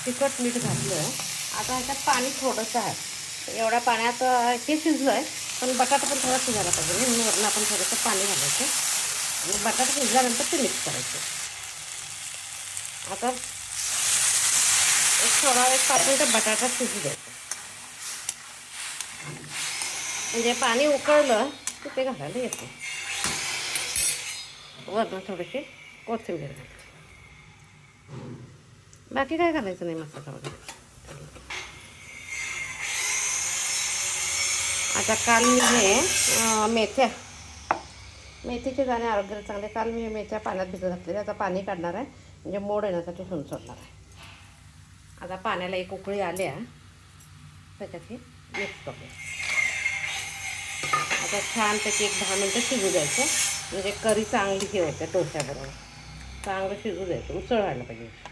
तिखट मीठ घातलं. आता ह्याच्यात पाणी थोडंसं आहे. एवढ्या पाण्यात हे शिजलं आहे, पण बटाटा पण थोडा शिजायला पाहिजे म्हणून वरून आपण थोडंसं पाणी घालायचं आणि बटाटा शिजल्यानंतर ते मिक्स करायचं. आता एक थोडा वेळ 5 मिनिटं बटाटा शिजू द्यायचा. म्हणजे पाणी उकळलं की ते घालायला येतं. वरून थोडीशी कोथिंबीर घालायची. बाकी काय घालायचं नाही मसाला वगैरे. आता काल मी हे मेथीचे दाणे आरोग्याला चांगले. काल मी मेथ्या पाण्यात भिजत घातलेले. आता पाणी काढणार आहे, म्हणजे मोड येण्यासाठी सोन सोडणार आहे. आता पाण्याला एक उकळी आल्या, त्याच्यात हे मिक्स करूया. आता छानपैकी एक 10 मिनटं शिजू द्यायचं, म्हणजे करी चांगली हे होते. डोस्याबरोबर चांगलं शिजू द्यायचं, उसळ व्हायला पाहिजे.